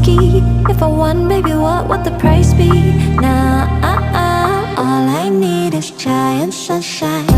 risky. If I won, baby, what would the price be? Now, all I need is giant sunshine.